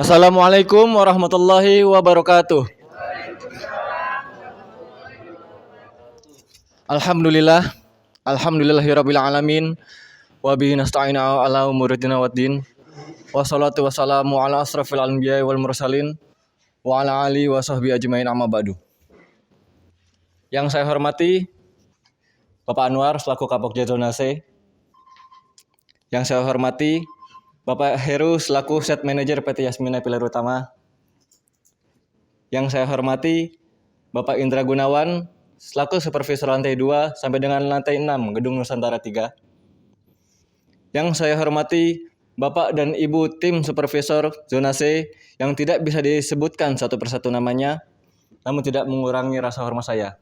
Assalamualaikum warahmatullahi wabarakatuh. Alhamdulillah, alhamdulillahirabbil alamin. Wa bihi nasta'inu ala umuridina waddin. Wassalatu wassalamu ala asrafil anbiya'i wal mursalin wa ala alihi wa sahbihi ajmain amma ba'du. Yang saya hormati Bapak Anwar selaku Kapokja Zonase. Yang saya hormati Bapak Heru selaku Set Manager PT Yasmina Pilar Utama. Yang saya hormati Bapak Indra Gunawan selaku Supervisor lantai 2 sampai dengan lantai 6 Gedung Nusantara 3. Yang saya hormati Bapak dan Ibu tim Supervisor Zonase yang tidak bisa disebutkan satu persatu namanya, namun tidak mengurangi rasa hormat saya.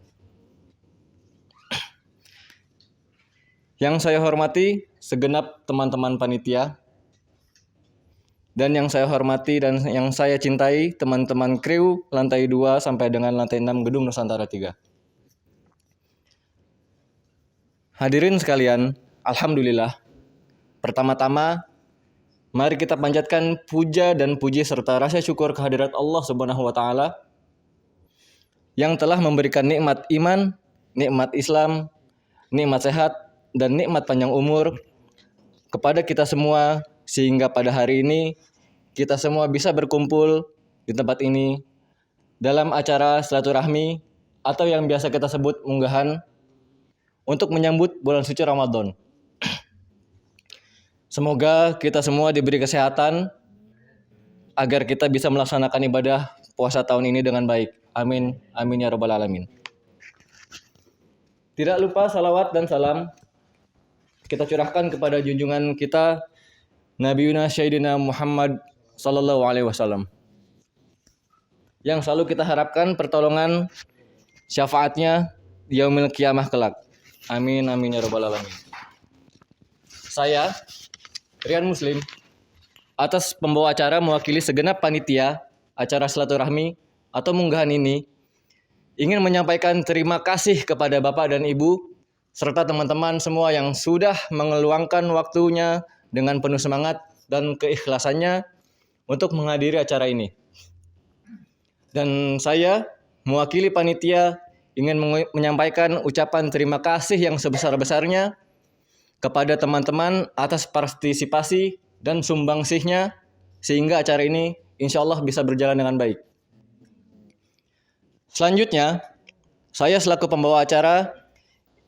Yang saya hormati segenap teman-teman panitia, dan yang saya hormati dan yang saya cintai teman-teman kru lantai 2 sampai dengan lantai 6 Gedung Nusantara 3. Hadirin sekalian, alhamdulillah. Pertama-tama, mari kita panjatkan puja dan puji serta rasa syukur kehadirat Allah Subhanahu wa taala yang telah memberikan nikmat iman, nikmat Islam, nikmat sehat, dan nikmat panjang umur kepada kita semua, sehingga pada hari ini kita semua bisa berkumpul di tempat ini dalam acara silaturahmi atau yang biasa kita sebut munggahan untuk menyambut bulan suci Ramadan. Semoga kita semua diberi kesehatan agar kita bisa melaksanakan ibadah puasa tahun ini dengan baik. Amin, amin ya rabbal alamin. Tidak lupa salawat dan salam kita curahkan kepada junjungan kita Nabiuna Sayyidina Muhammad sallallahu alaihi wasallam, yang selalu kita harapkan pertolongan syafaatnya di yaumil qiyamah kelak. Amin amin ya rabbal alamin. Saya Rian Muslim atas pembawa acara mewakili segenap panitia acara silaturahmi atau munggahan ini ingin menyampaikan terima kasih kepada Bapak dan Ibu serta teman-teman semua yang sudah mengeluangkan waktunya dengan penuh semangat dan keikhlasannya untuk menghadiri acara ini. Dan saya mewakili panitia ingin menyampaikan ucapan terima kasih yang sebesar-besarnya kepada teman-teman atas partisipasi dan sumbangsihnya sehingga acara ini insya Allah bisa berjalan dengan baik. Selanjutnya, saya selaku pembawa acara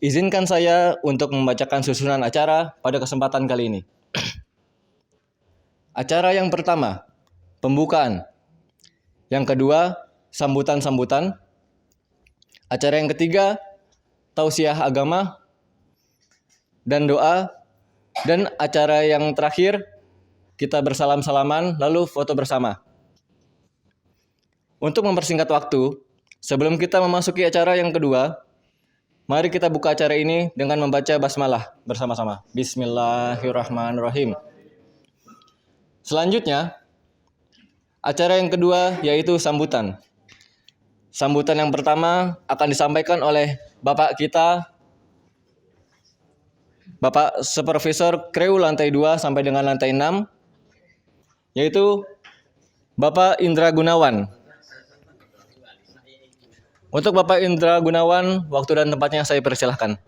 izinkan saya untuk membacakan susunan acara pada kesempatan kali ini. Acara yang pertama, pembukaan. Yang kedua, sambutan-sambutan. Acara yang ketiga, tausiah agama dan doa. Dan acara yang terakhir, kita bersalam-salaman lalu foto bersama. Untuk mempersingkat waktu, sebelum kita memasuki acara yang kedua, mari kita buka acara ini dengan membaca basmalah bersama-sama. Bismillahirrahmanirrahim. Selanjutnya, acara yang kedua yaitu sambutan. Sambutan yang pertama akan disampaikan oleh Bapak kita, Bapak Supervisor Kru lantai 2 sampai dengan lantai 6, yaitu Bapak Indra Gunawan. Untuk Bapak Indra Gunawan, waktu dan tempatnya saya persilahkan.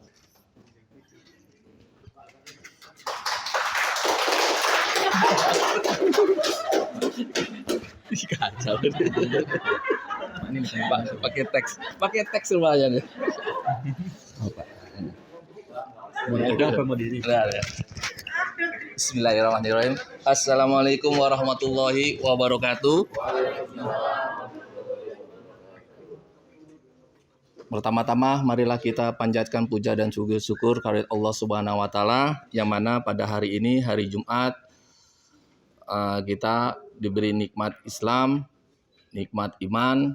Kacau. Ini pakai teks semuanya nih. Mau diri. Bismillahirrahmanirrahim. Assalamualaikum warahmatullahi wabarakatuh. Pertama-tama marilah kita panjatkan puja dan syukur kehadirat Allah Subhanahu wa taala yang mana pada hari ini hari Jumat kita diberi nikmat Islam, nikmat iman,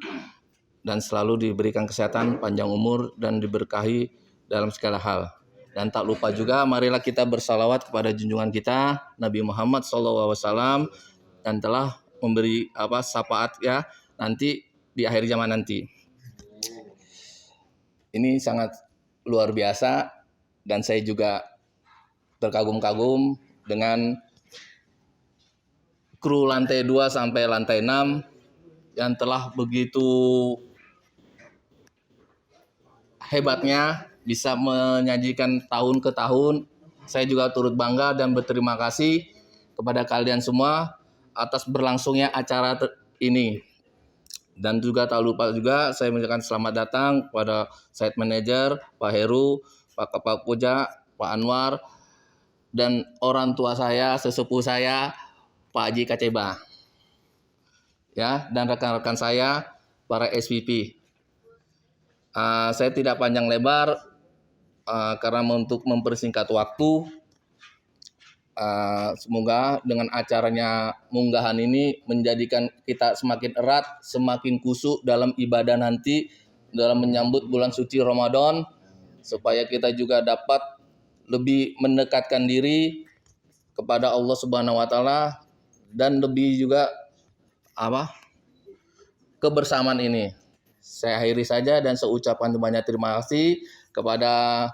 dan selalu diberikan kesehatan, panjang umur, dan diberkahi dalam segala hal. Dan tak lupa juga marilah kita bersalawat kepada junjungan kita Nabi Muhammad SAW dan telah memberi syafaat ya nanti di akhir zaman nanti. Ini sangat luar biasa dan saya juga terkagum-kagum dengan kru lantai 2 sampai lantai 6 yang telah begitu hebatnya bisa menyajikan tahun ke tahun. Saya juga turut bangga dan berterima kasih kepada kalian semua atas berlangsungnya acara ini. Dan juga tak lupa juga saya mengucapkan selamat datang kepada site manager, Pak Heru, Pak Kepala Puja, Pak Anwar, dan orang tua saya, sesepuh saya, Pak Haji Kaceba. Ya, dan rekan-rekan saya, para SVP. Saya tidak panjang lebar karena untuk mempersingkat waktu. Semoga dengan acaranya munggahan ini menjadikan kita semakin erat, semakin khusyuk dalam ibadah nanti dalam menyambut bulan suci Ramadan, supaya kita juga dapat lebih mendekatkan diri kepada Allah Subhanahu wa taala dan lebih juga kebersamaan ini. Saya akhiri saja dan saya ucapkan banyak terima kasih kepada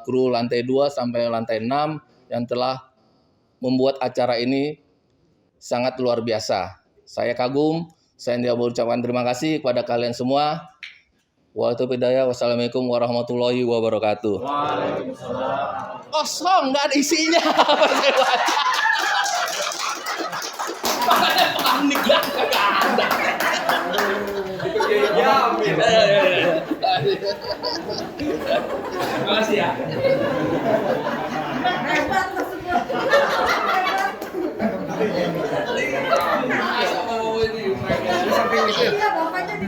kru lantai 2 sampai lantai 6 yang telah membuat acara ini sangat luar biasa. Saya kagum, saya mengucapkan terima kasih kepada kalian semua. Wassalamualaikum warahmatullahi wabarakatuh. Waalaikumsalam. Kosong, nggak ada isinya. Panik lah, nggak ada. Terima kasih ya. Hebat tersebut. Iya, bapaknya di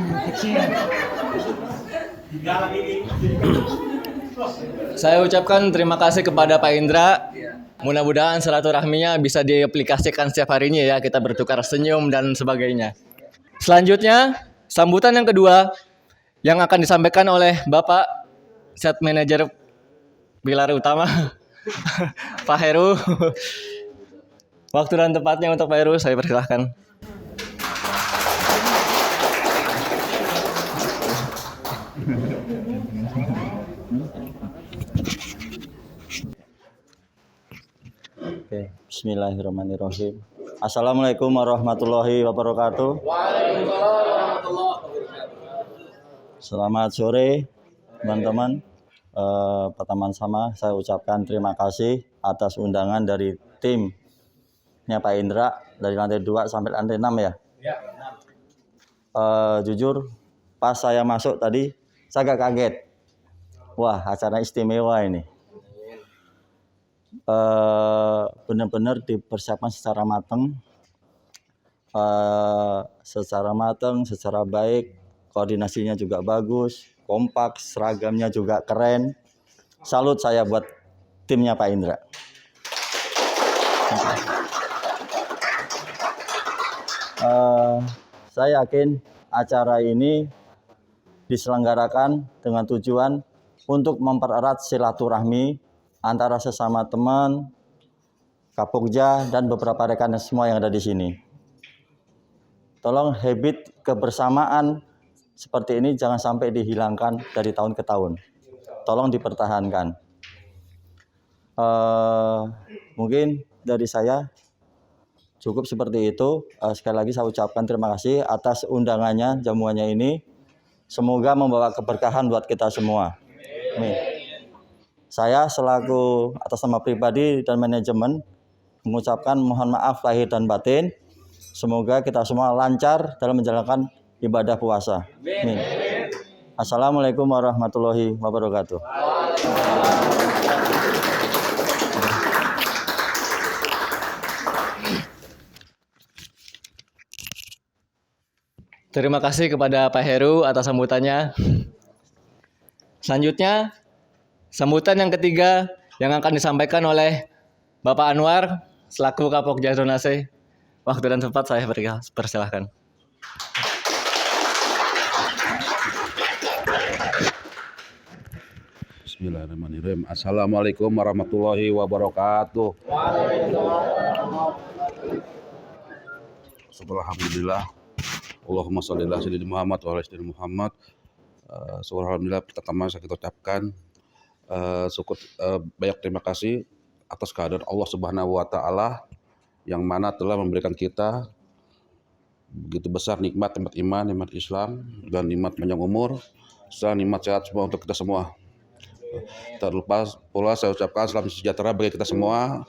Saya ucapkan terima kasih kepada Pak Indra. Mudah-mudahan silaturahminya bisa diaplikasikan setiap harinya ya. Kita bertukar senyum dan sebagainya. Selanjutnya, sambutan yang kedua yang akan disampaikan oleh Bapak Set Manager Pilar Utama, Pak Heru. Waktu dan tempatnya untuk Pak Heru, saya persilahkan. Oke, bismillahirrahmanirrahim. Assalamualaikum warahmatullahi wabarakatuh. Selamat sore teman-teman. Pertama sama saya ucapkan terima kasih atas undangan dari timnya Pak Indra dari lantai 2 sampai lantai 6 ya. Jujur pas saya masuk tadi saya agak kaget. Wah, acara istimewa ini. Benar-benar dipersiapkan secara matang, secara baik, koordinasinya juga bagus, kompak, seragamnya juga keren. Salut saya buat timnya Pak Indra. Saya yakin acara ini diselenggarakan dengan tujuan untuk mempererat silaturahmi antara sesama teman, Kapokja, dan beberapa rekan semua yang ada di sini. Tolong habit kebersamaan seperti ini jangan sampai dihilangkan dari tahun ke tahun. Tolong dipertahankan. Mungkin dari saya cukup seperti itu. Sekali lagi saya ucapkan terima kasih atas undangannya, jamuannya ini. Semoga membawa keberkahan buat kita semua. Amin. Saya selaku atas nama pribadi dan manajemen mengucapkan mohon maaf lahir dan batin. Semoga kita semua lancar dalam menjalankan ibadah puasa. Amin. Assalamualaikum warahmatullahi wabarakatuh. Terima kasih kepada Pak Heru atas sambutannya. Selanjutnya, sambutan yang ketiga yang akan disampaikan oleh Bapak Anwar selaku Kapokja Zonase. Waktu dan tempat saya persilahkan. Bismillahirrahmanirrahim. Assalamualaikum warahmatullahi wabarakatuh. Alhamdulillah. Allahumma sholli ala sayyidina Muhammad wa ala sayyidina Muhammad. Alhamdulillah, pertama saya kita ucapkan banyak terima kasih atas kehadiran Allah Subhanahu wa taala yang mana telah memberikan kita begitu besar nikmat iman, nikmat Islam, dan nikmat panjang umur, serta nikmat sehat semua untuk kita semua. Terlupa pula saya ucapkan salam sejahtera bagi kita semua.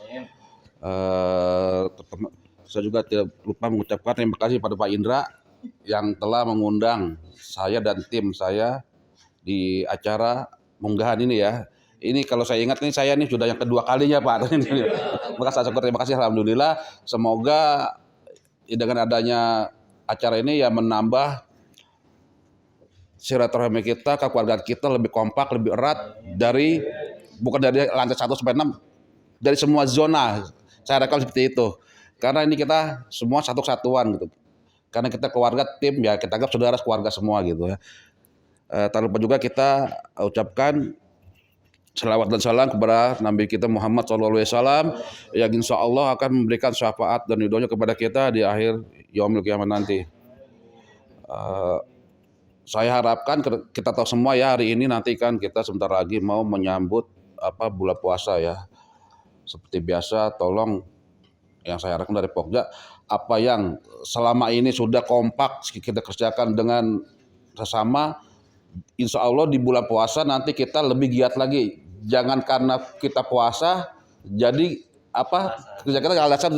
Saya juga tidak lupa mengucapkan terima kasih pada Pak Indra yang telah mengundang saya dan tim saya di acara munggahan ini ya. Ini kalau saya ingat ini saya ini sudah yang kedua kalinya Pak. Maka saya syukur, terima kasih alhamdulillah. Semoga dengan adanya acara ini ya menambah silaturahmi kita, kekeluargaan kita lebih kompak, lebih erat dari bukan dari lantai 1 sampai 6, dari semua zona. Saya harapkan seperti itu. Karena ini kita semua satu kesatuan gitu. Karena kita keluarga tim ya kita anggap saudara keluarga semua gitu ya. Tak lupa juga kita ucapkan selawat dan salam kepada Nabi kita Muhammad SAW yang insya Allah akan memberikan syafaat dan ridhonya kepada kita di akhir yaumil kiamat nanti. Saya harapkan kita tahu semua ya hari ini nanti kan kita sebentar lagi mau menyambut bulan puasa ya. Seperti biasa tolong yang saya harapkan dari Pokja apa yang selama ini sudah kompak kita kerjakan dengan sesama, insya Allah di bulan puasa nanti kita lebih giat lagi. Jangan karena kita puasa jadi kerja kita alasan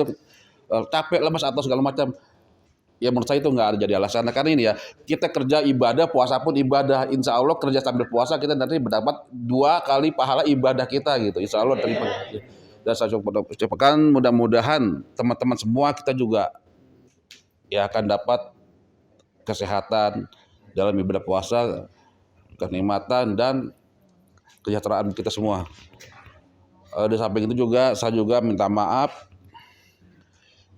capek, lemas atau segala macam. Ya menurut saya itu nggak ada jadi alasan. Karena ini ya kita kerja ibadah, puasa pun ibadah. Insya Allah kerja sambil puasa kita nanti mendapat 2 kali pahala ibadah kita gitu. Insya Allah terima. Dan saya ucapkan mudah-mudahan teman-teman semua kita juga ya akan dapat kesehatan dalam ibadah puasa, kenikmatan dan kesejahteraan kita semua. Di samping itu juga saya juga minta maaf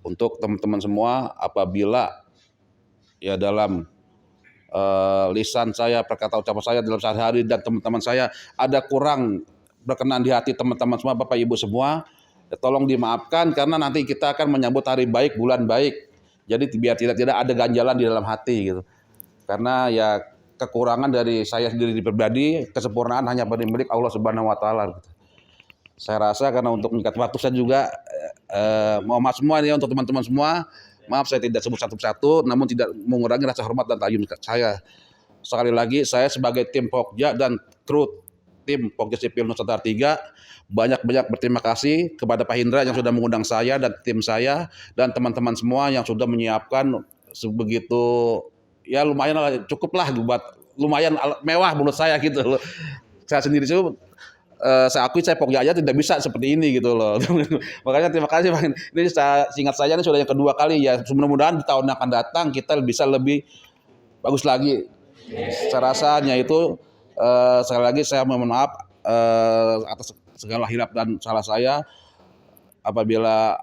untuk teman-teman semua apabila ya dalam lisan saya, perkataan ucapan saya dalam sehari-hari dan teman-teman saya ada kurang berkenan di hati teman-teman semua, Bapak Ibu semua, ya tolong dimaafkan karena nanti kita akan menyambut hari baik, bulan baik. Jadi biar tidak ada ganjalan di dalam hati gitu. Karena ya kekurangan dari saya sendiri pribadi, kesempurnaan hanya milik Allah Subhanahu wa taala. Saya rasa karena untuk meningkat waktu saya juga mohon maaf semua ya untuk teman-teman semua. Maaf saya tidak sebut satu-satu namun tidak mengurangi rasa hormat dan ta'zim saya. Sekali lagi saya sebagai tim Pokja dan kru tim Pokja Sipil Nusantara 3 banyak-banyak berterima kasih kepada Pak Indra yang sudah mengundang saya dan tim saya dan teman-teman semua yang sudah menyiapkan sebegitu ya lumayan lah, cukup lah buat lumayan mewah menurut saya gitu loh. Saya sendiri sih saya akui saya Pokja aja tidak bisa seperti ini gitu loh. Makanya terima kasih Pak. Ini seingat saya ini sudah yang kedua kali ya. Mudah-mudahan di tahun yang akan datang kita bisa lebih bagus lagi. Saya rasanya itu sekali lagi saya mohon maaf atas segala hilaf dan salah saya apabila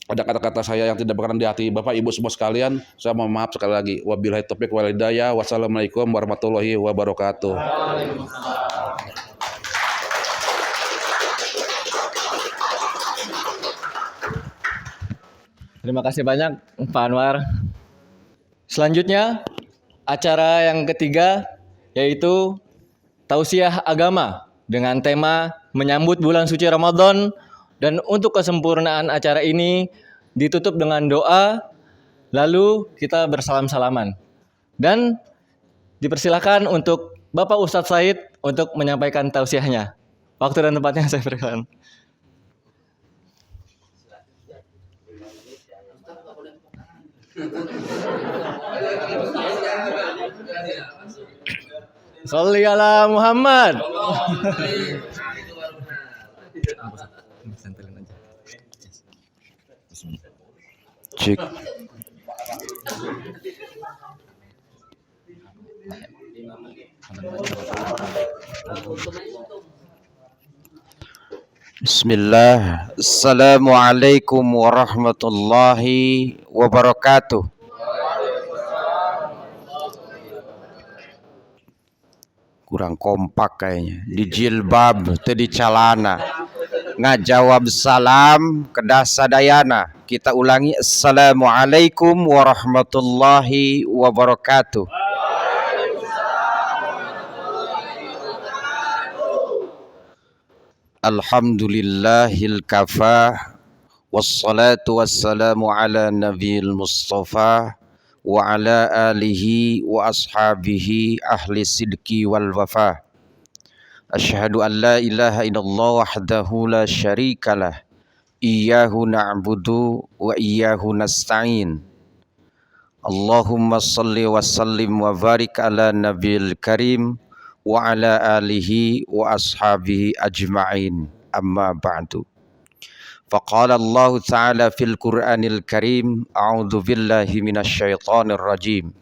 ada kata-kata saya yang tidak berkenan di hati Bapak Ibu semua sekalian, saya mohon maaf sekali lagi. Wabillahi taufiq wal hidayah. Wassalamualaikum warahmatullahi wabarakatuh. Terima kasih banyak Pak Anwar. Selanjutnya acara yang ketiga yaitu tausiah agama dengan tema menyambut bulan suci Ramadan. Dan untuk kesempurnaan acara ini ditutup dengan doa, lalu kita bersalam-salaman. Dan dipersilakan untuk Bapak Ustadz Said untuk menyampaikan tausiahnya. Waktu dan tempatnya saya berikan. Sholli ala Muhammad. Cik. Bismillah. Assalamualaikum warahmatullahi wabarakatuh. Kurang kompak kayaknya. Di jilbab, di celana. Ngajawab salam kedasadayana. Kita ulangi. Assalamualaikum warahmatullahi wabarakatuh. Alhamdulillahil kafah wassalatu wassalamu ala nabiyil mustafa wa ala alihi wa ashabihi ahli sidki wal wafa. Asyhadu an la ilaha illallah wahdahu la syarikalah, iyyahu na'budu wa iyyahu nasta'in. Allahumma salli wa sallim wa barik ala nabiyil karim wa ala alihi wa ashabihi ajma'in. Amma ba'du. Faqala Allah Ta'ala fil Qur'anil Karim, a'udzu billahi minasyaitonir rajim.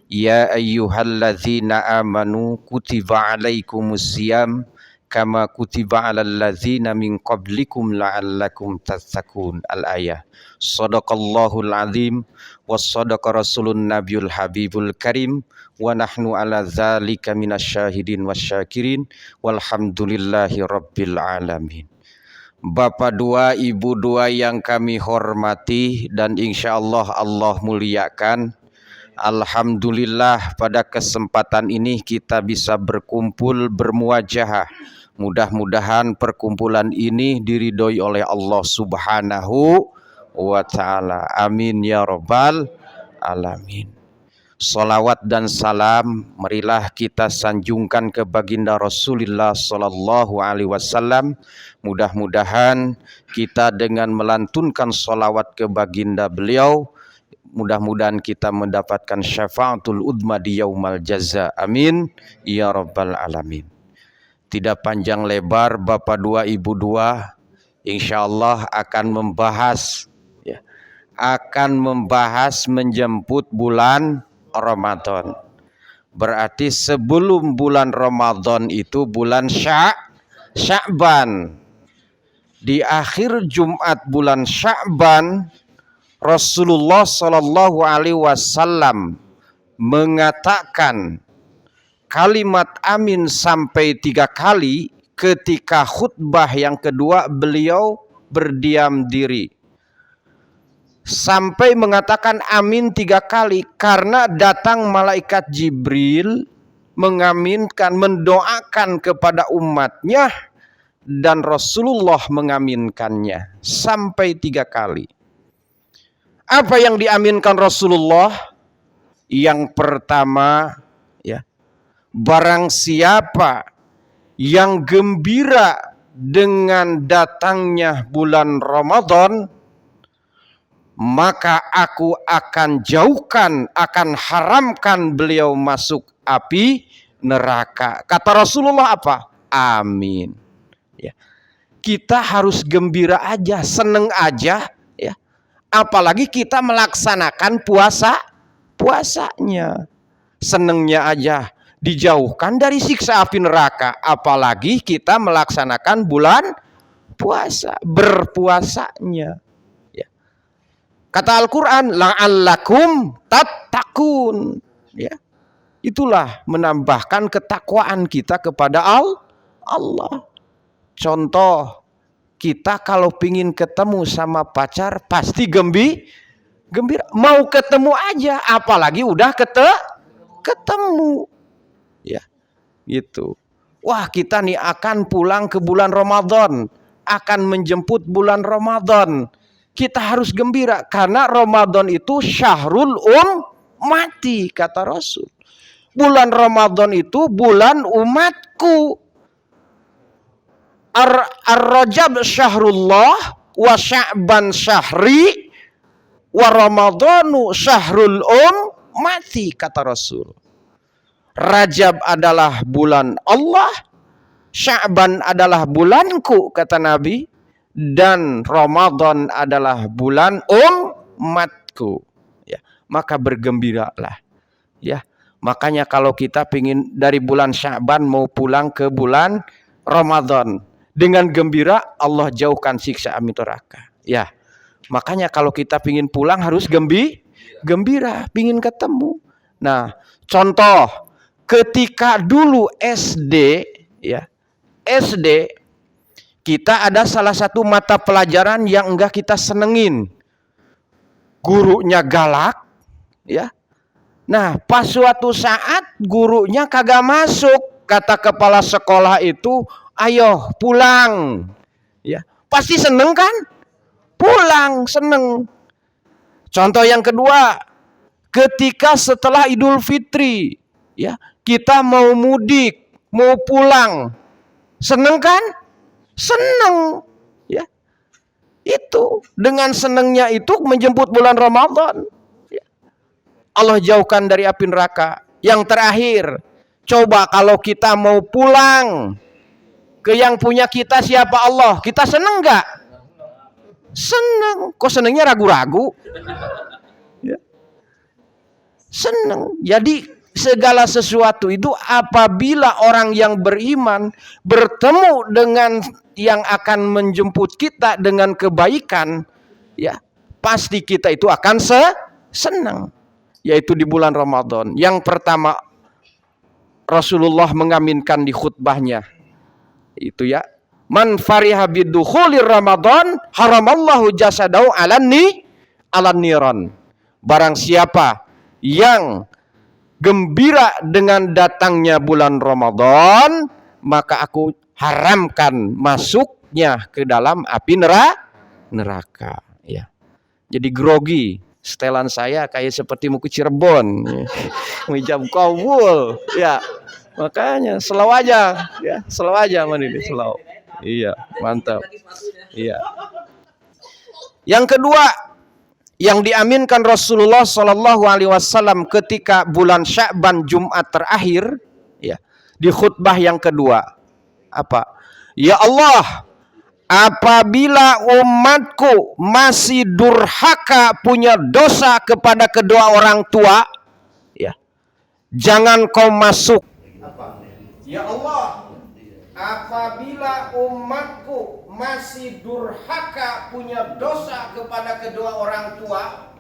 Ya ayyuhalladzina amanu kutiba alaikumus siyam kama kutiba alal ladzina min qablikum la'allakum tattaqun. Al-ayah. Shadaqallahul azim wa shadaqa rasulun nabiyul habibul karim wa nahnu ala dzalika minasyahidin wasyakirin walhamdulillahi rabbil alamin. Bapak dua, ibu dua yang kami hormati dan insyaallah Allah muliakan. Alhamdulillah pada kesempatan ini kita bisa berkumpul bermuajahah. Mudah-mudahan perkumpulan ini diridhoi oleh Allah Subhanahu wa ta'ala. Amin ya rabbal alamin. Salawat dan salam marilah kita sanjungkan ke baginda Rasulullah sallallahu alaihi wasallam. Mudah-mudahan kita dengan melantunkan salawat ke baginda beliau, mudah-mudahan kita mendapatkan syafaatul udma di yaumal jaza. Amin ya rabbal alamin. Tidak panjang lebar, bapak dua ibu dua, insyaallah akan membahas menjemput bulan Ramadan. Berarti sebelum bulan Ramadan itu bulan Sya'ban. Di akhir Jumat bulan Sya'ban, Rasulullah Shallallahu Alaihi Wasallam mengatakan kalimat amin sampai 3 kali. Ketika khutbah yang kedua beliau berdiam diri sampai mengatakan amin 3 kali karena datang malaikat Jibril mengaminkan, mendoakan kepada umatnya dan Rasulullah mengaminkannya sampai 3 kali. Apa yang diaminkan Rasulullah? Yang pertama, barang siapa yang gembira dengan datangnya bulan Ramadan, maka aku akan jauhkan, akan haramkan beliau masuk api neraka. Kata Rasulullah apa? Amin. Kita harus gembira aja, seneng aja, apalagi kita melaksanakan puasanya. Senengnya aja dijauhkan dari siksa api neraka, apalagi kita melaksanakan bulan puasa, berpuasanya. Kata Al-Quran, la'allakum tattaqun. Itulah menambahkan ketakwaan kita kepada Allah. Contoh, kita kalau pingin ketemu sama pacar pasti gembira. Mau ketemu aja, apalagi udah ketemu. Gitu. Wah, kita nih akan pulang ke bulan Ramadan, akan menjemput bulan Ramadan. Kita harus gembira karena Ramadan itu syahrul ummati, kata Rasul. Bulan Ramadan itu bulan umatku. Ar-Rajab syahrullah wa Sya'ban syahri wa Ramadanu syahrul ummati, kata Rasul. Rajab adalah bulan Allah, Sya'ban adalah bulanku, kata Nabi. Dan Ramadan adalah bulan umatku. Maka bergembiralah. Makanya kalau kita pingin dari bulan Sya'ban mau pulang ke bulan Ramadan, dengan gembira Allah jauhkan siksa api neraka. Makanya kalau kita pingin pulang harus gembira, pingin ketemu. Nah, contoh ketika dulu SD, kita ada salah satu mata pelajaran yang enggak kita senengin. Gurunya galak, Nah, pas suatu saat gurunya kagak masuk, kata kepala sekolah itu, ayo pulang. Pasti seneng kan? pulang seneng. Contoh yang kedua, ketika setelah Idul Fitri, ya, kita mau mudik, mau pulang, seneng kan? Seneng, ya. Itu dengan senengnya itu menjemput bulan Ramadan. Ya. Allah jauhkan dari api neraka. Yang terakhir, coba kalau kita mau pulang ke yang punya kita siapa Allah, kita seneng nggak? Seneng. Kok senengnya ragu-ragu? Ya. Seneng. Jadi segala sesuatu itu apabila orang yang beriman bertemu dengan yang akan menjemput kita dengan kebaikan, ya pasti kita itu akan senang. Yaitu di bulan Ramadan. Yang pertama Rasulullah mengaminkan di khutbahnya. Itu ya. Man fariha bidukhulir Ramadan haramallahu jasadahu alan niran. Barang siapa yang gembira dengan datangnya bulan Ramadan, maka aku haramkan masuknya ke dalam api neraka. Ya. Jadi grogi. Setelan saya kayak seperti mau ke Cirebon. Mijab kabul. Ya. Makanya slow aja, ya, slow aja man ini, slow. Iya, mantap. Iya. Yang kedua, yang diaminkan Rasulullah Shallallahu Alaihi Wasallam ketika bulan Sya'ban Jumat terakhir, ya, di khutbah yang kedua, apa? Ya Allah, apabila umatku masih durhaka punya dosa kepada kedua orang tua, ya, jangan kau masuk. Ya Allah, apabila umatku masih durhaka punya dosa kepada kedua orang tua,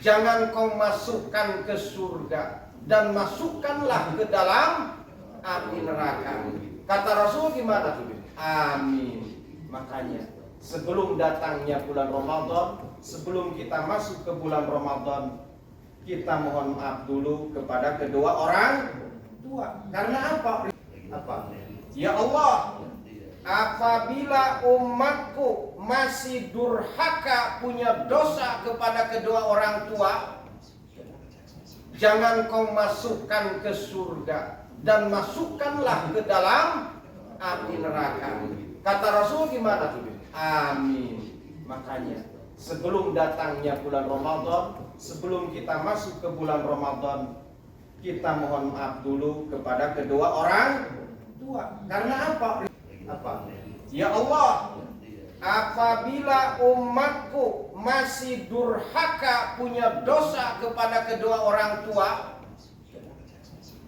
jangan kau masukkan ke surga dan masukkanlah ke dalam api neraka. Kata Rasul gimana? Amin. Makanya sebelum datangnya bulan Ramadan, sebelum kita masuk ke bulan Ramadan, kita mohon maaf dulu kepada kedua orang tua. Karena apa? Ya Allah, apabila umatku masih durhaka punya dosa kepada kedua orang tua, jangan kau masukkan ke surga dan masukkanlah ke dalam api neraka. Kata Rasul gimana? Amin. Makanya sebelum datangnya bulan Ramadan, sebelum kita masuk ke bulan Ramadan, kita mohon maaf dulu kepada kedua orang tua. Karena apa? Ya Allah, apabila umatku masih durhaka punya dosa kepada kedua orang tua,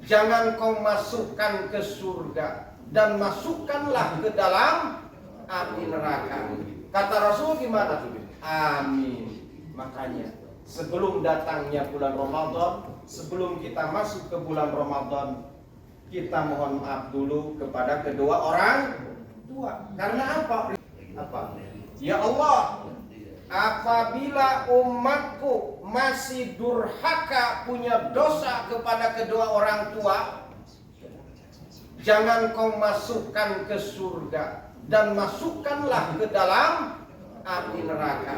jangan kau masukkan ke surga dan masukkanlah ke dalam api neraka. Kata Rasul gimana? Amin. Makanya sebelum datangnya bulan Ramadan, sebelum kita masuk ke bulan Ramadan, kita mohon maaf dulu kepada kedua orang tua. Karena apa? Ya Allah, apabila umatku masih durhaka punya dosa kepada kedua orang tua, jangan kau masukkan ke surga dan masukkanlah ke dalam api neraka.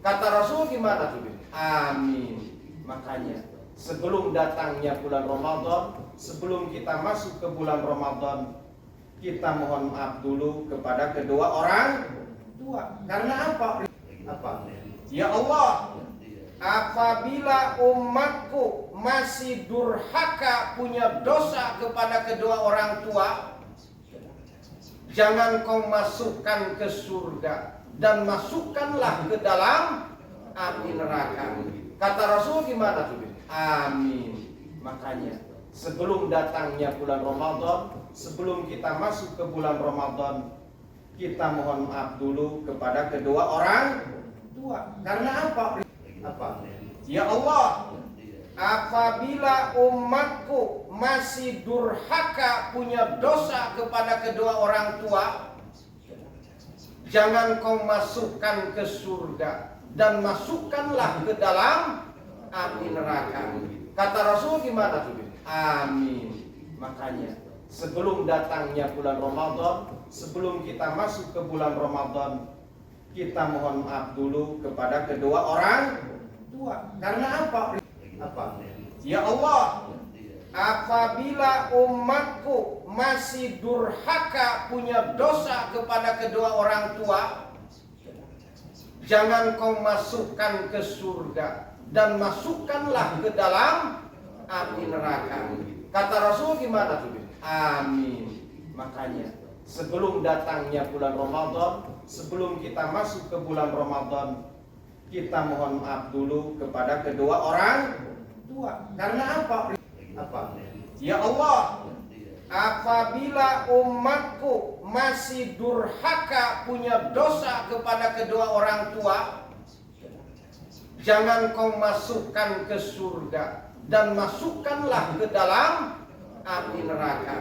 Kata Rasul gimana? Amin. Makanya sebelum datangnya bulan Ramadan, sebelum kita masuk ke bulan Ramadan, kita mohon maaf dulu kepada kedua orang tua. Karena apa? Ya Allah, apabila umatku masih durhaka punya dosa kepada kedua orang tua, jangan kau masukkan ke surga dan masukkanlah ke dalam api neraka. Kata Rasul gimana? Amin. Makanya sebelum datangnya bulan Ramadan, sebelum kita masuk ke bulan Ramadan, kita mohon maaf dulu kepada kedua orang tua. Karena apa? Ya Allah, apabila umatku masih durhaka punya dosa kepada kedua orang tua, jangan kau masukkan ke surga dan masukkanlah ke dalam api neraka. Kata Rasul gimana? Amin. Makanya sebelum datangnya bulan Ramadan, sebelum kita masuk ke bulan Ramadan, kita mohon maaf dulu kepada kedua orang tua. Karena apa? Ya Allah, apabila umatku masih durhaka, punya dosa kepada kedua orang tua, jangan kau masukkan ke surga dan masukkanlah ke dalam api neraka. Kata Rasul gimana tuh? Amin. Makanya sebelum datangnya bulan Ramadan, sebelum kita masuk ke bulan Ramadan, kita mohon maaf dulu kepada kedua orang tua. Karena apa? Ya Allah, apabila umatku masih durhaka, punya dosa kepada kedua orang tua, jangan kau masukkan ke surga dan masukkanlah ke dalam api neraka.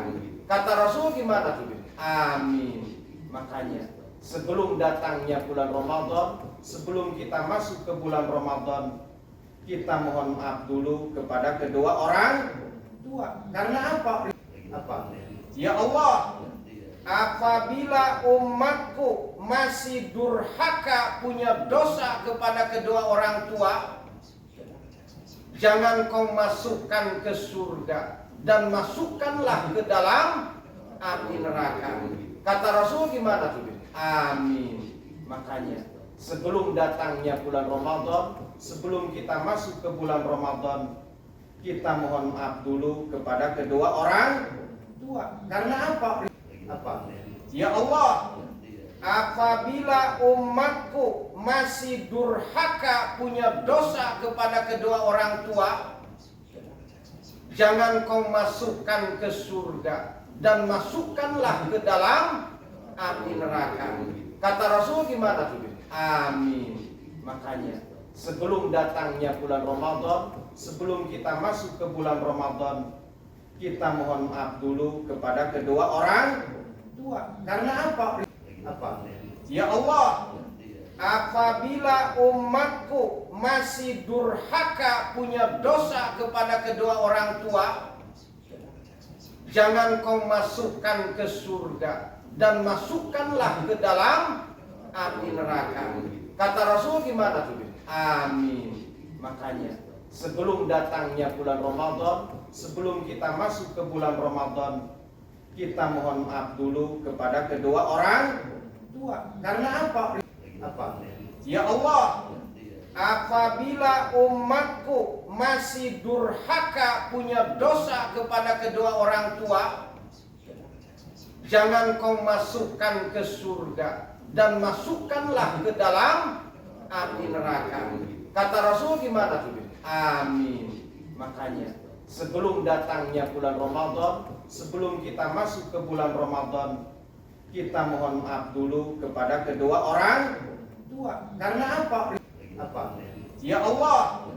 Kata Rasul gimana tuh? Amin. Makanya sebelum datangnya bulan Ramadan, sebelum kita masuk ke bulan Ramadan, kita mohon maaf dulu kepada kedua orang tua. Karena apa? Ya Allah, apabila umatku masih durhaka, punya dosa kepada kedua orang tua, jangan kau masukkan ke surga dan masukkanlah ke dalam api neraka. Kata Rasul gimana tuh? Amin. Makanya sebelum datangnya bulan Ramadan, sebelum kita masuk ke bulan Ramadan, kita mohon maaf dulu kepada kedua orang tua. Karena apa? Ya Allah, apabila umatku masih durhaka, punya dosa kepada kedua orang tua, jangan kau masukkan ke surga dan masukkanlah ke dalam api neraka. Kata Rasul gimana tuh? Amin. Makanya sebelum datangnya bulan Ramadan, sebelum kita masuk ke bulan Ramadan, kita mohon maaf dulu kepada kedua orang tua. Karena apa? Ya Allah, apabila umatku masih durhaka, punya dosa kepada kedua orang tua, jangan kau masukkan ke surga dan masukkanlah ke dalam api neraka. Kata Rasul gimana tuh? Amin. Makanya sebelum datangnya bulan Ramadan, sebelum kita masuk ke bulan Ramadan, kita mohon maaf dulu kepada kedua orang tua. Karena apa? Ya Allah, apabila umatku masih durhaka, punya dosa kepada kedua orang tua, jangan kau masukkan ke surga dan masukkanlah ke dalam api neraka. Kata Rasul gimana tuh? Amin. Makanya sebelum datangnya bulan Ramadan, sebelum kita masuk ke bulan Ramadan, kita mohon maaf dulu kepada kedua orang tua. Karena apa? Ya Allah,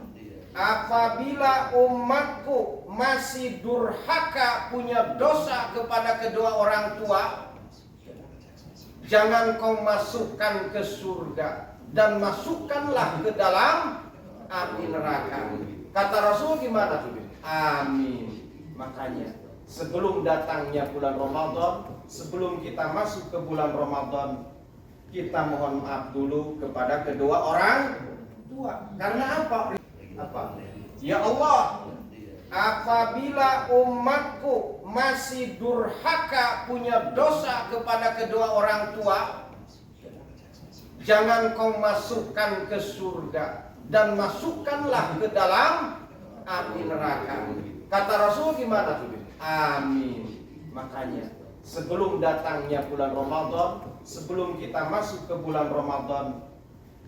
apabila umatku masih durhaka, punya dosa kepada kedua orang tua, jangan kau masukkan ke surga dan masukkanlah ke dalam api neraka. Kata Rasul gimana tuh? Amin. Makanya sebelum datangnya bulan Ramadan, sebelum kita masuk ke bulan Ramadan, kita mohon maaf dulu kepada kedua orang tua. Karena apa? Ya Allah, apabila umatku masih durhaka, punya dosa kepada kedua orang tua, jangan kau masukkan ke surga dan masukkanlah ke dalam api neraka. Kata Rasul gimana tuh? Amin. Makanya sebelum datangnya bulan Ramadan, sebelum kita masuk ke bulan Ramadan,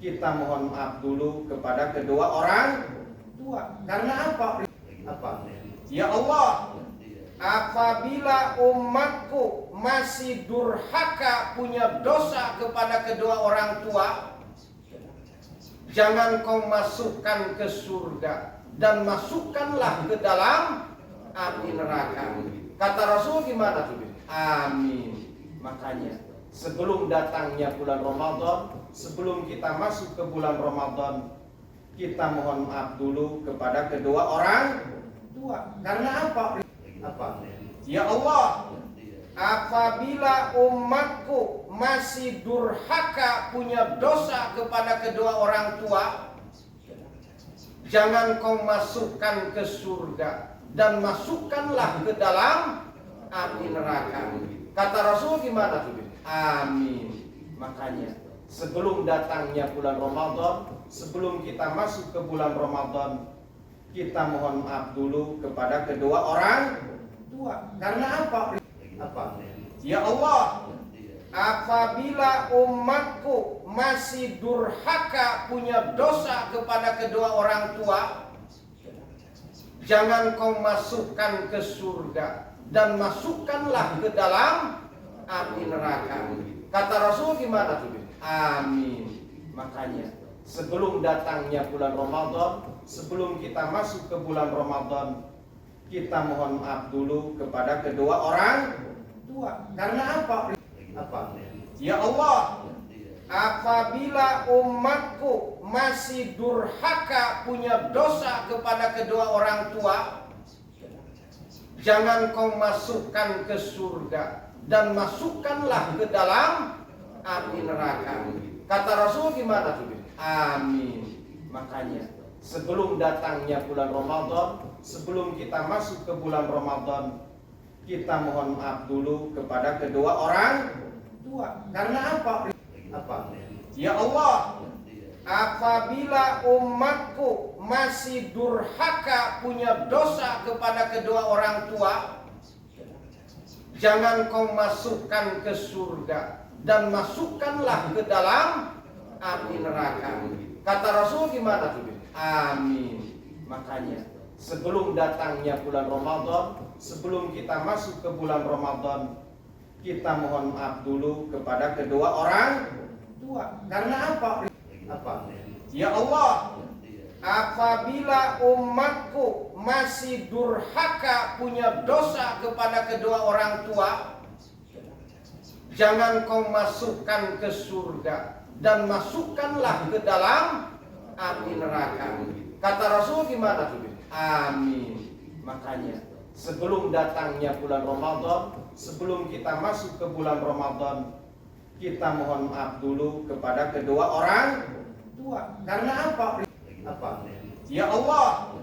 kita mohon maaf dulu kepada kedua orang tua. Karena apa? Ya Allah, apabila umatku masih durhaka, punya dosa kepada kedua orang tua, jangan kau masukkan ke surga dan masukkanlah ke dalam api neraka. Kata Rasul gimana tuh? Amin. Makanya sebelum datangnya bulan Ramadan, sebelum kita masuk ke bulan Ramadan, kita mohon maaf dulu kepada kedua orang tua. Karena apa? Ya Allah, apabila umatku masih durhaka punya dosa kepada kedua orang tua, jangan kau masukkan ke surga dan masukkanlah ke dalam api neraka. Kata Rasul gimana tuh? Amin. Makanya sebelum datangnya bulan Ramadan, sebelum kita masuk ke bulan Ramadan, kita mohon maaf dulu kepada kedua orang tua. Karena apa? Ya Allah, apabila umatku masih durhaka punya dosa kepada kedua orang tua, jangan kau masukkan ke surga dan masukkanlah ke dalam api neraka. Kata Rasul gimana tuh? Amin. Makanya sebelum datangnya bulan Ramadan, sebelum kita masuk ke bulan Ramadan, kita mohon maaf dulu kepada kedua orang tua. Karena apa? Ya Allah, apabila umatku masih durhaka punya dosa kepada kedua orang tua, jangan kau masukkan ke surga dan masukkanlah ke dalam api neraka. Kata Rasul gimana tuh? Amin. Makanya sebelum datangnya bulan Ramadan, sebelum kita masuk ke bulan Ramadan, kita mohon maaf dulu kepada kedua orang tua. Karena apa? Ya Allah, apabila umatku masih durhaka punya dosa kepada kedua orang tua, jangan kau masukkan ke surga dan masukkanlah ke dalam api neraka. Kata Rasul gimana tuh? Amin. Makanya sebelum datangnya bulan Ramadan, sebelum kita masuk ke bulan Ramadan, kita mohon maaf dulu kepada kedua orang tua. Karena apa? Ya Allah, apabila umatku masih durhaka punya dosa kepada kedua orang tua, jangan kau masukkan ke surga dan masukkanlah ke dalam api neraka. Kata Rasul gimana tuh? Amin. Makanya sebelum datangnya bulan Ramadan, sebelum kita masuk ke bulan Ramadan, kita mohon maaf dulu kepada kedua orang tua. Karena apa? Ya Allah,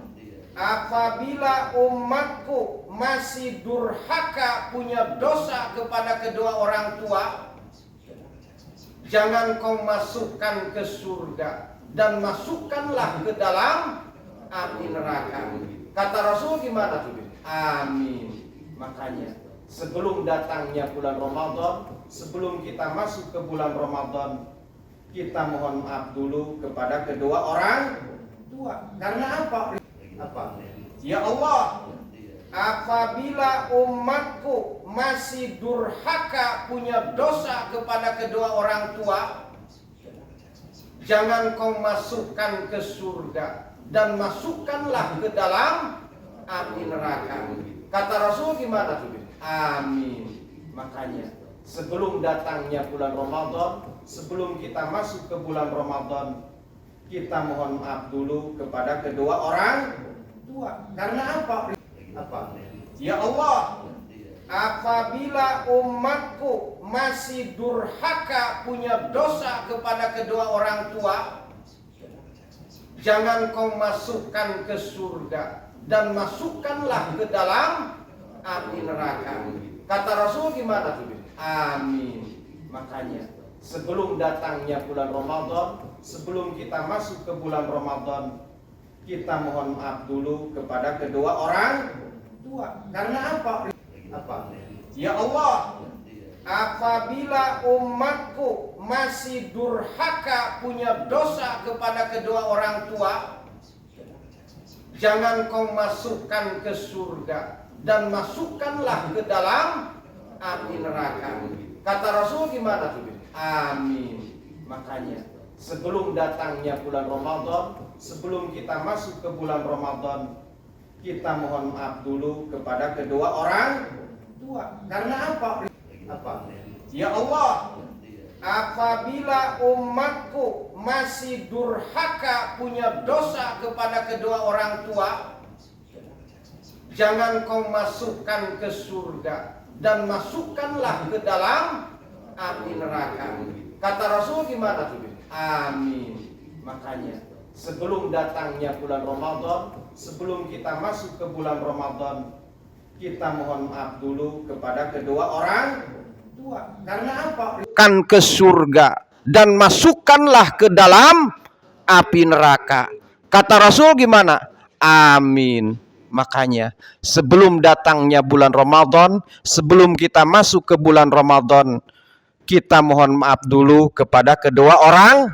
apabila umatku masih durhaka punya dosa kepada kedua orang tua, jangan kau masukkan ke surga dan masukkanlah ke dalam api neraka. Kata Rasul gimana tuh? Amin. Makanya sebelum datangnya bulan Ramadan, sebelum kita masuk ke bulan Ramadan, kita mohon maaf dulu kepada kedua orang tua. Karena apa? Ya Allah, apabila umatku masih durhaka punya dosa kepada kedua orang tua, jangan kau masukkan ke surga dan masukkanlah ke dalam api neraka. Kata Rasul gimana tuh? Amin. Makanya sebelum datangnya bulan Ramadan, sebelum kita masuk ke bulan Ramadan, kita mohon maaf dulu kepada kedua orang tua. Karena apa? Ya Allah, apabila umatku masih durhaka punya dosa kepada kedua orang tua, jangan kau masukkan ke surga dan masukkanlah ke dalam api neraka. Kata Rasul gimana tuh? Amin. Makanya sebelum datangnya bulan Ramadan, sebelum kita masuk ke bulan Ramadan, kita mohon maaf dulu kepada kedua orang tua. Karena apa? Ya Allah, apabila umatku masih durhaka punya dosa kepada kedua orang tua, jangan kau masukkan ke surga dan masukkanlah ke dalam api neraka. Kata Rasul gimana tuh? Amin. Makanya sebelum datangnya bulan Ramadan, sebelum kita masuk ke bulan Ramadan, kita mohon maaf dulu kepada kedua orang tua. Karena apa? Ya Allah, apabila umatku masih durhaka punya dosa kepada kedua orang tua, jangan kau masukkan ke surga dan masukkanlah ke dalam api neraka. Kata Rasul gimana? Amin. Makanya sebelum datangnya bulan Ramadan, sebelum kita masuk ke bulan Ramadan, kita mohon maaf dulu kepada kedua orang tua. Karena apa? Kan ke surga dan masukkanlah ke dalam api neraka. Kata Rasul gimana? Amin. Makanya sebelum datangnya bulan Ramadan, sebelum kita masuk ke bulan Ramadan, kita mohon maaf dulu kepada kedua orang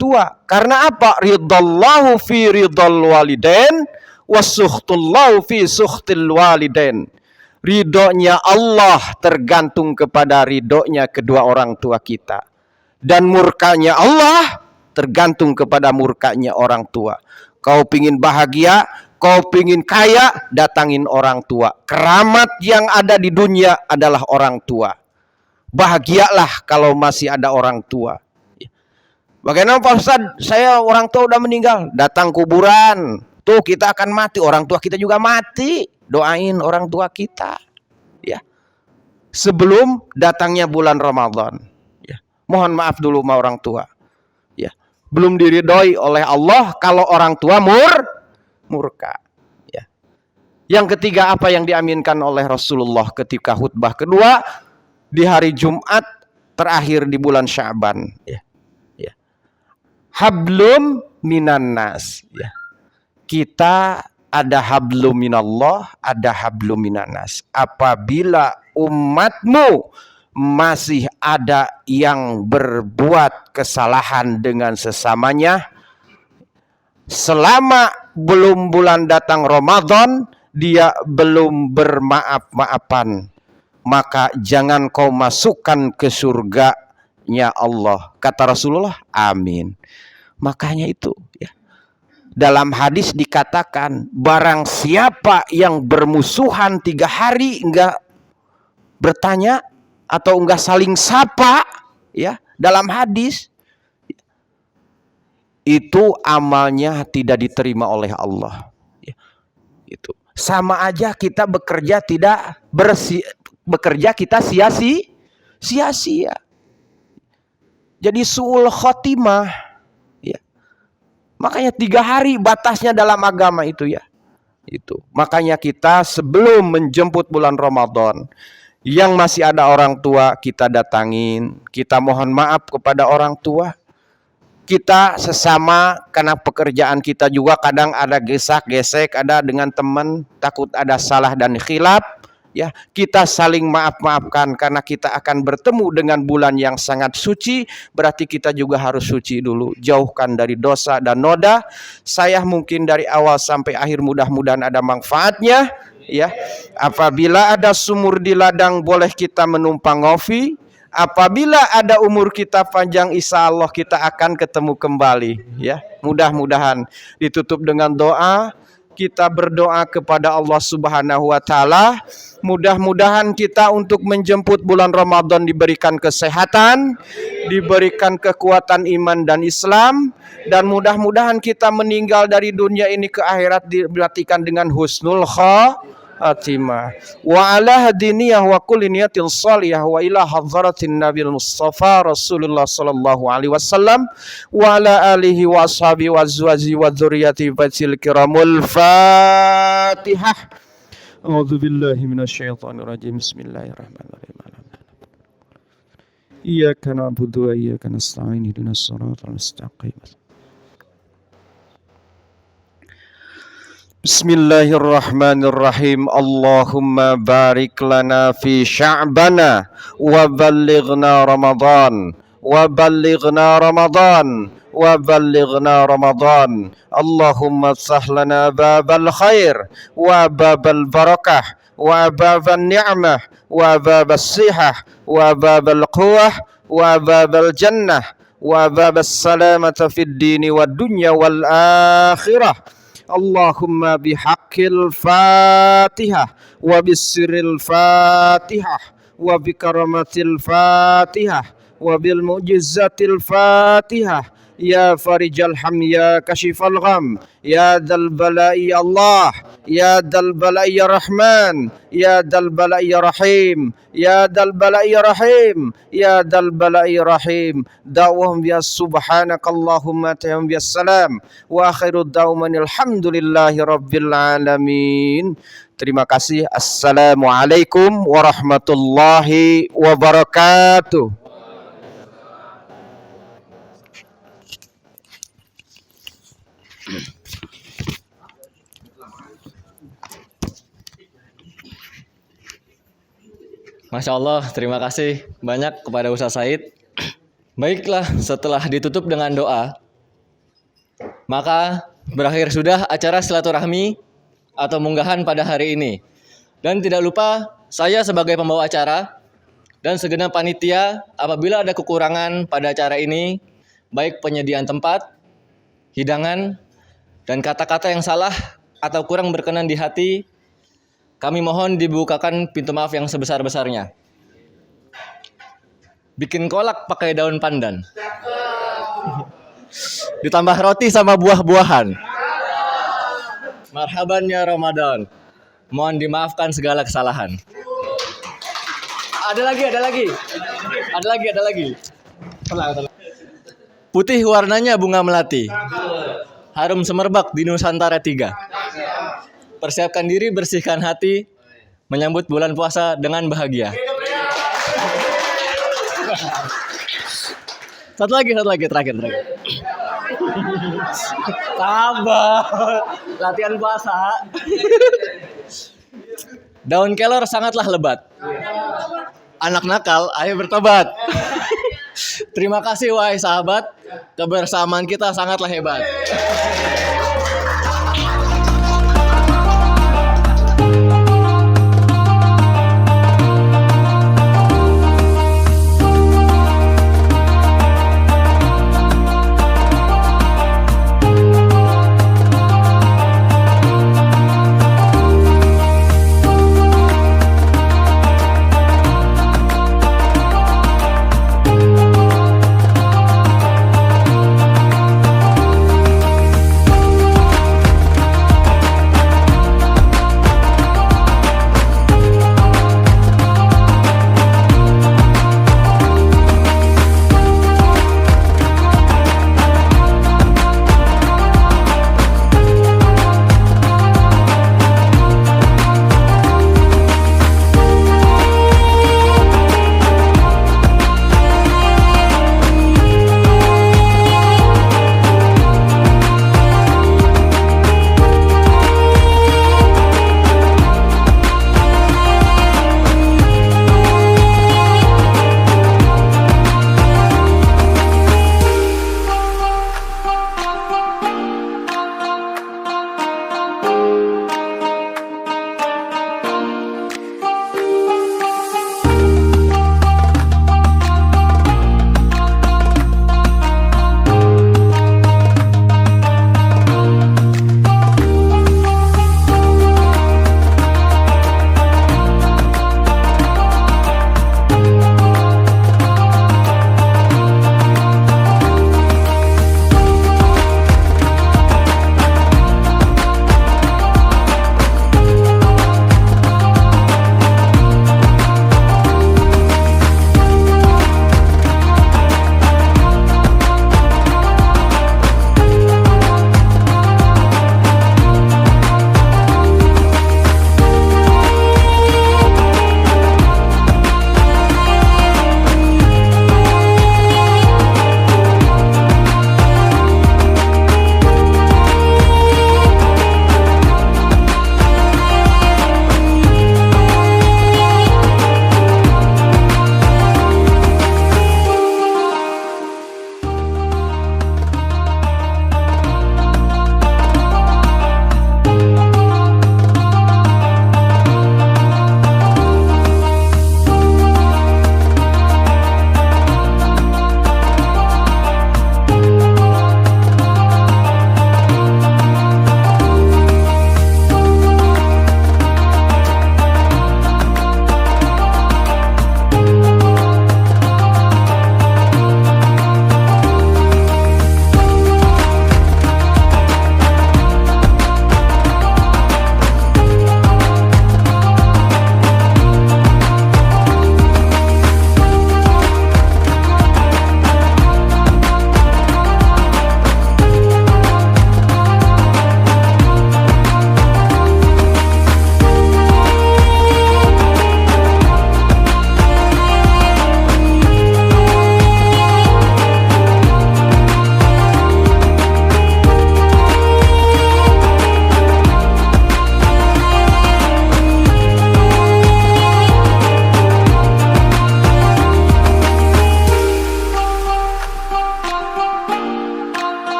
tua. Karena apa? Ridallahu fi ridal walidain wasuhtullahu fi suhtil walidain. Ridhonya Allah tergantung kepada ridhonya kedua orang tua kita. Dan murkanya Allah tergantung kepada murkanya orang tua. Kau pingin bahagia, kau pingin kaya, datangin orang tua. Keramat yang ada di dunia adalah orang tua. Bahagialah kalau masih ada orang tua. Bagaimana Pak Ustadz? Saya orang tua udah meninggal. Datang kuburan. Tuh kita akan mati. Orang tua kita juga mati. Doain orang tua kita. Ya. Sebelum datangnya bulan Ramadan. Ya. Mohon maaf dulu sama orang tua. Ya. Belum diridhoi oleh Allah kalau orang tua murka. Ya. Yang ketiga apa yang diaminkan oleh Rasulullah ketika khutbah kedua di hari Jumat terakhir di bulan Sya'ban. Ya. Hablum minan nas. Ya. Kita ada hablum minallah, ada hablum minan nas. Apabila umatmu masih ada yang berbuat kesalahan dengan sesamanya, selama belum bulan datang Ramadan, dia belum bermaaf-maafan, maka jangan kau masukkan ke surganya Allah. Kata Rasulullah, amin. Makanya itu ya. Dalam hadis dikatakan barang siapa yang bermusuhan 3 hari enggak bertanya atau enggak saling sapa ya, dalam hadis itu amalnya tidak diterima oleh Allah ya. Itu sama aja kita bekerja tidak bekerja kita sia-sia. Jadi su'ul khotimah. Makanya 3 hari batasnya dalam agama itu ya. Itu. Makanya kita sebelum menjemput bulan Ramadan, yang masih ada orang tua kita datangin, kita mohon maaf kepada orang tua. Kita sesama karena pekerjaan kita juga kadang ada gesak-gesek, ada dengan teman, takut ada salah dan khilaf. Ya, kita saling maaf-maafkan karena kita akan bertemu dengan bulan yang sangat suci, berarti kita juga harus suci dulu, jauhkan dari dosa dan noda. Saya mungkin dari awal sampai akhir mudah-mudahan ada manfaatnya, ya. Apabila ada sumur di ladang boleh kita menumpang ngopi. Apabila ada umur kita panjang, insya Allah kita akan ketemu kembali, ya. Mudah-mudahan ditutup dengan doa. Kita berdoa kepada Allah Subhanahu wa Ta'ala. Mudah-mudahan kita untuk menjemput bulan Ramadan diberikan kesehatan, diberikan kekuatan iman dan Islam, dan mudah-mudahan kita meninggal dari dunia ini ke akhirat diberartikan dengan husnul khatimah. Wa ala hadiniyah wa kulli niyatin salihah wa ila hadratin Nabil Mustafa Rasulullah sallallahu alaihi wasallam wa ala alihi wa ashabihi wa azwaji wa dzurriyyati fatil kiramul Fatihah. A'udzu billahi minasyaitonir rajim. Bismillahirrahmanirrahim. Iyyaka na'budu wa iyyaka nasta'in. Ihdinas shiratal mustaqim. Bismillahirrahmanirrahim. Allahumma barik lana fi sya'bana wa ballighna Ramadan wa ballighna Ramadan wa ballighna Ramadan. Allahumma sahlana babal khair wa babal barakah wa babal ni'mah wa babal sihah wa babal quwwah wa babal jannah wa babal salamata fid dini wad dunya wal akhirah. Allahumma bihaqqil Fatihah wa bisirril Fatihah wa bikaramatil Fatihah wa bil mu'jizatil Fatihah يا فرج الهم يا كشف الغم يا ذا البلاء يا الله يا ذا البلاء يا رحمن يا ذا البلاء يا رحيم يا ذا البلاء يا رحيم يا ذا البلاء يا رحيم دعوهم يا سبحانك اللهم تهم يا السلام وآخر الدعوان الحمد لله رب العالمين. Terima kasih. Assalamualaikum warahmatullahi wabarakatuh. Masya Allah, terima kasih banyak kepada Ustaz Said. Baiklah, setelah ditutup dengan doa, maka berakhir sudah acara silaturahmi atau munggahan pada hari ini. Dan tidak lupa, saya sebagai pembawa acara dan segenap panitia, apabila ada kekurangan pada acara ini, baik penyediaan tempat, hidangan, dan kata-kata yang salah atau kurang berkenan di hati, kami mohon dibukakan pintu maaf yang sebesar-besarnya. Bikin kolak pakai daun pandan. Ditambah roti sama buah-buahan. Marhaban ya Ramadan. Mohon dimaafkan segala kesalahan. Ada lagi. Putih warnanya bunga melati. Harum semerbak di Nusantara 3. Persiapkan diri, bersihkan hati, menyambut bulan puasa dengan bahagia. Satu lagi, terakhir. Sabar, latihan puasa. Daun kelor sangatlah lebat. Anak nakal, ayo bertobat. Terima kasih wahai sahabat, kebersamaan kita sangatlah hebat.